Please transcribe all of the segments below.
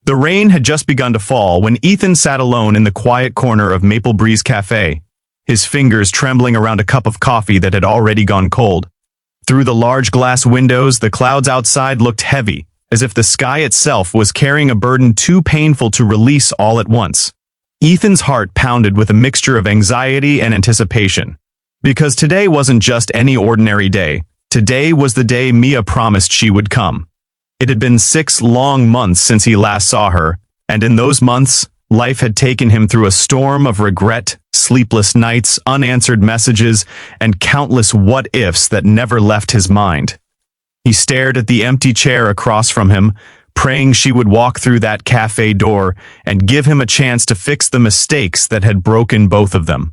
The rain had just begun to fall when Ethan sat alone in the quiet corner of Maple Breeze Café, his fingers trembling around a cup of coffee that had already gone cold. Through the large glass windows, the clouds outside looked heavy, as if the sky itself was carrying a burden too painful to release all at once. Ethan's heart pounded with a mixture of anxiety and anticipation. Because today wasn't just any ordinary day. Today was the day Mia promised she would come. It had been 6 long months since he last saw her, and in those months, life had taken him through a storm of regret, sleepless nights, unanswered messages, and countless what-ifs that never left his mind. He stared at the empty chair across from him, praying she would walk through that cafe door and give him a chance to fix the mistakes that had broken both of them.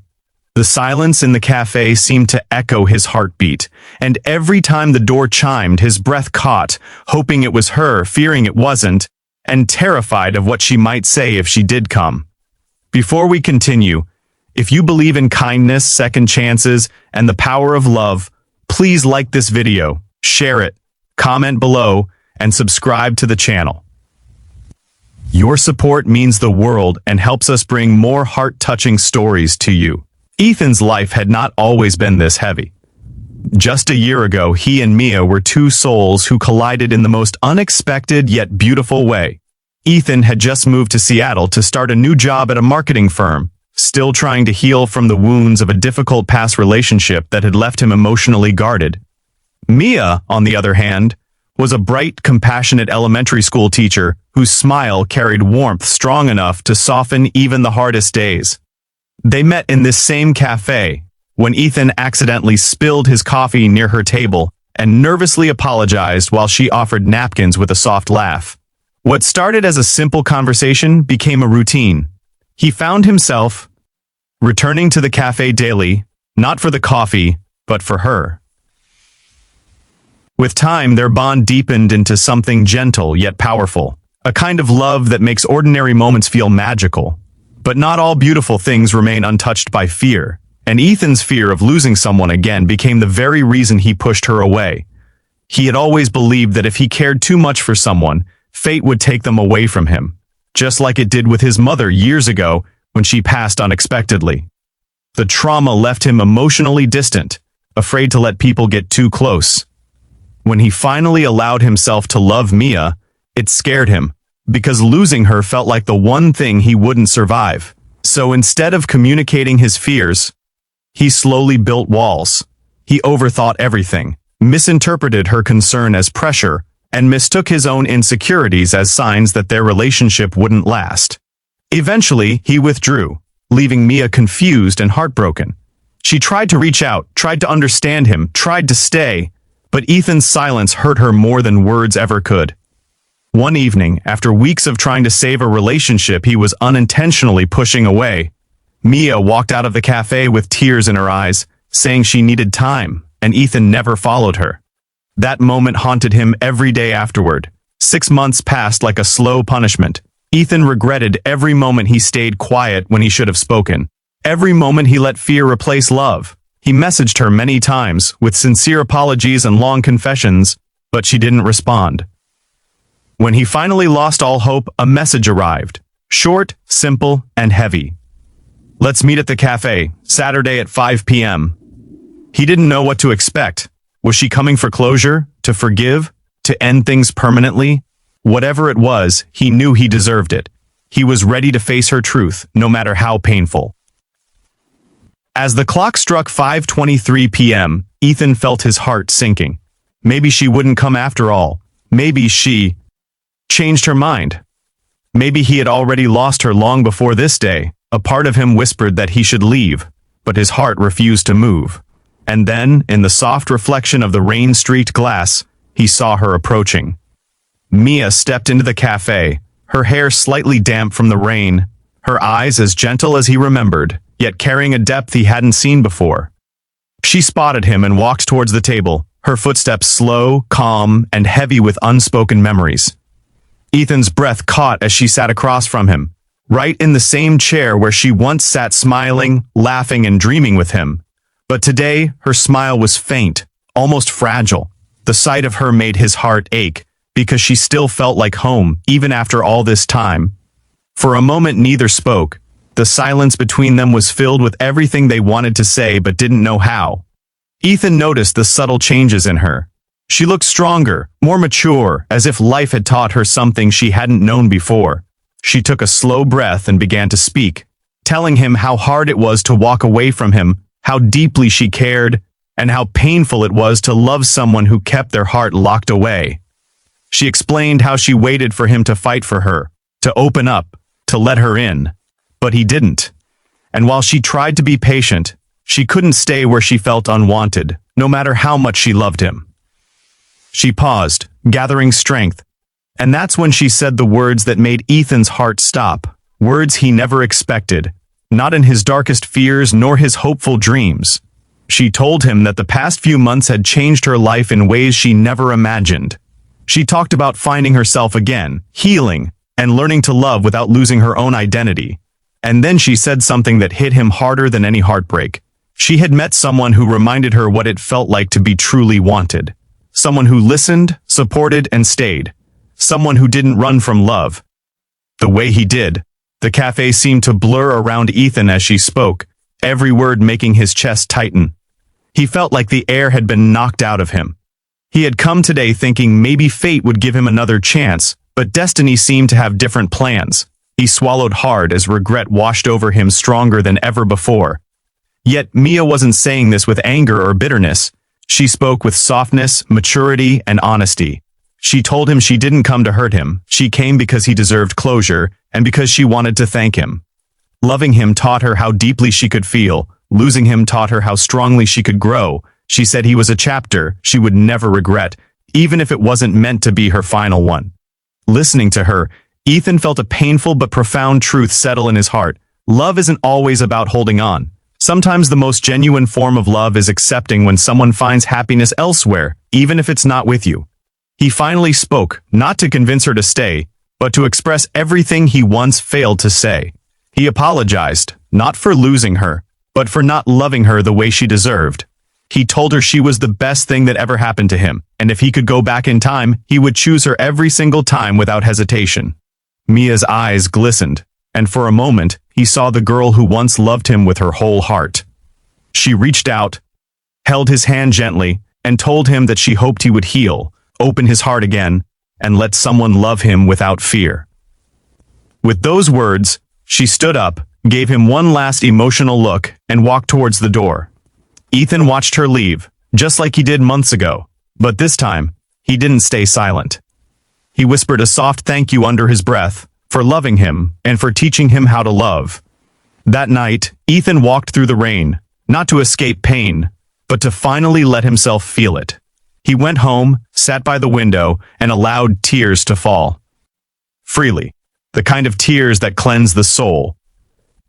The silence in the cafe seemed to echo his heartbeat, and every time the door chimed, his breath caught, hoping it was her, fearing it wasn't, and terrified of what she might say if she did come. Before we continue, if you believe in kindness, second chances, and the power of love, please like this video, share it, comment below, and subscribe to the channel. Your support means the world and helps us bring more heart-touching stories to you. Ethan's life had not always been this heavy. Just a year ago, he and Mia were two souls who collided in the most unexpected yet beautiful way. Ethan had just moved to Seattle to start a new job at a marketing firm, still trying to heal from the wounds of a difficult past relationship that had left him emotionally guarded. Mia, on the other hand, was a bright, compassionate elementary school teacher whose smile carried warmth strong enough to soften even the hardest days. They met in this same cafe when Ethan accidentally spilled his coffee near her table and nervously apologized while she offered napkins with a soft laugh. What started as a simple conversation became a routine. He found himself returning to the cafe daily, not for the coffee, but for her. With time, their bond deepened into something gentle yet powerful, a kind of love that makes ordinary moments feel magical. But not all beautiful things remain untouched by fear, and Ethan's fear of losing someone again became the very reason he pushed her away. He had always believed that if he cared too much for someone, fate would take them away from him, just like it did with his mother years ago when she passed unexpectedly. The trauma left him emotionally distant, afraid to let people get too close. When he finally allowed himself to love Mia, it scared him, because losing her felt like the one thing he wouldn't survive. So instead of communicating his fears, he slowly built walls. He overthought everything, misinterpreted her concern as pressure, and mistook his own insecurities as signs that their relationship wouldn't last. Eventually, he withdrew, leaving Mia confused and heartbroken. She tried to reach out, tried to understand him, tried to stay, but Ethan's silence hurt her more than words ever could. One evening, after weeks of trying to save a relationship he was unintentionally pushing away, Mia walked out of the cafe with tears in her eyes, saying she needed time, and Ethan never followed her. That moment haunted him every day afterward. 6 months passed like a slow punishment. Ethan regretted every moment he stayed quiet when he should have spoken. Every moment he let fear replace love. He messaged her many times, with sincere apologies and long confessions, but she didn't respond. When he finally lost all hope, a message arrived. Short, simple, and heavy. "Let's meet at the cafe, Saturday at 5 p.m. He didn't know what to expect. Was she coming for closure? To forgive? To end things permanently? Whatever it was, he knew he deserved it. He was ready to face her truth, no matter how painful. As the clock struck 5:23 p.m., Ethan felt his heart sinking. Maybe she wouldn't come after all. Maybe she changed her mind. Maybe he had already lost her long before this day. A part of him whispered that he should leave, but his heart refused to move. And then, in the soft reflection of the rain-streaked glass, he saw her approaching. Mia stepped into the cafe, her hair slightly damp from the rain, her eyes as gentle as he remembered, yet carrying a depth he hadn't seen before. She spotted him and walked towards the table, her footsteps slow, calm, and heavy with unspoken memories. Ethan's breath caught as she sat across from him, right in the same chair where she once sat smiling, laughing, and dreaming with him. But today, her smile was faint, almost fragile. The sight of her made his heart ache, because she still felt like home, even after all this time. For a moment neither spoke. The silence between them was filled with everything they wanted to say but didn't know how. Ethan noticed the subtle changes in her. She looked stronger, more mature, as if life had taught her something she hadn't known before. She took a slow breath and began to speak, telling him how hard it was to walk away from him, how deeply she cared, and how painful it was to love someone who kept their heart locked away. She explained how she waited for him to fight for her, to open up, to let her in. But he didn't. And while she tried to be patient, she couldn't stay where she felt unwanted, no matter how much she loved him. She paused, gathering strength, and that's when she said the words that made Ethan's heart stop, words he never expected, not in his darkest fears nor his hopeful dreams. She told him that the past few months had changed her life in ways she never imagined. She talked about finding herself again, healing, and learning to love without losing her own identity. And then she said something that hit him harder than any heartbreak. She had met someone who reminded her what it felt like to be truly wanted. Someone who listened, supported, and stayed. Someone who didn't run from love. The way he did. The cafe seemed to blur around Ethan as she spoke, every word making his chest tighten. He felt like the air had been knocked out of him. He had come today thinking maybe fate would give him another chance, but destiny seemed to have different plans. He swallowed hard as regret washed over him stronger than ever before. Yet Mia wasn't saying this with anger or bitterness. She spoke with softness, maturity, and honesty. She told him she didn't come to hurt him. She came because he deserved closure, and because she wanted to thank him. Loving him taught her how deeply she could feel. Losing him taught her how strongly she could grow. She said he was a chapter she would never regret, even if it wasn't meant to be her final one. Listening to her, Ethan felt a painful but profound truth settle in his heart. Love isn't always about holding on. Sometimes the most genuine form of love is accepting when someone finds happiness elsewhere, even if it's not with you. He finally spoke, not to convince her to stay, but to express everything he once failed to say. He apologized, not for losing her, but for not loving her the way she deserved. He told her she was the best thing that ever happened to him, and if he could go back in time, he would choose her every single time without hesitation. Mia's eyes glistened, and for a moment, he saw the girl who once loved him with her whole heart. She reached out, held his hand gently, and told him that she hoped he would heal, open his heart again, and let someone love him without fear. With those words, she stood up, gave him one last emotional look, and walked towards the door. Ethan watched her leave, just like he did months ago, but this time, he didn't stay silent. He whispered a soft thank you under his breath, for loving him, and for teaching him how to love. That night, Ethan walked through the rain, not to escape pain, but to finally let himself feel it. He went home, sat by the window, and allowed tears to fall. Freely, the kind of tears that cleanse the soul.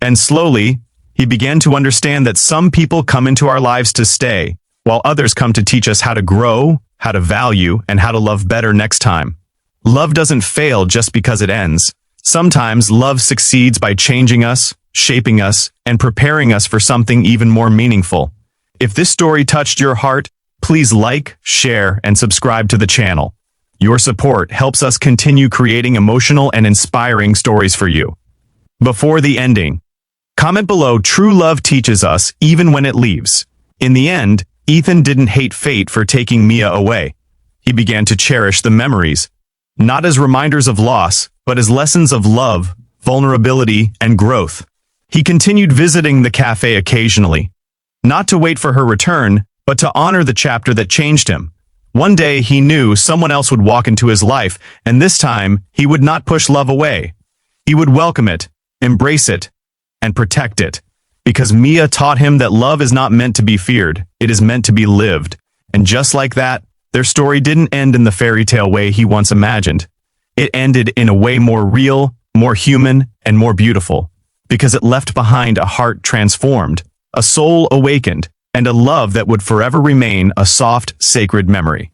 And slowly, he began to understand that some people come into our lives to stay, while others come to teach us how to grow, how to value, and how to love better next time. Love doesn't fail just because it ends. Sometimes love succeeds by changing us, shaping us, and preparing us for something even more meaningful. If this story touched your heart, please like, share, and subscribe to the channel. Your support helps us continue creating emotional and inspiring stories for you. Before the ending, comment below true love teaches us even when it leaves. In the end, Ethan didn't hate fate for taking Mia away. He began to cherish the memories, not as reminders of loss, but as lessons of love, vulnerability, and growth. He continued visiting the cafe occasionally, not to wait for her return, but to honor the chapter that changed him. One day he knew someone else would walk into his life, and this time he would not push love away. He would welcome it, embrace it, and protect it. Because Mia taught him that love is not meant to be feared, it is meant to be lived. And just like that, their story didn't end in the fairy tale way he once imagined. It ended in a way more real, more human, and more beautiful. Because it left behind a heart transformed, a soul awakened, and a love that would forever remain a soft, sacred memory.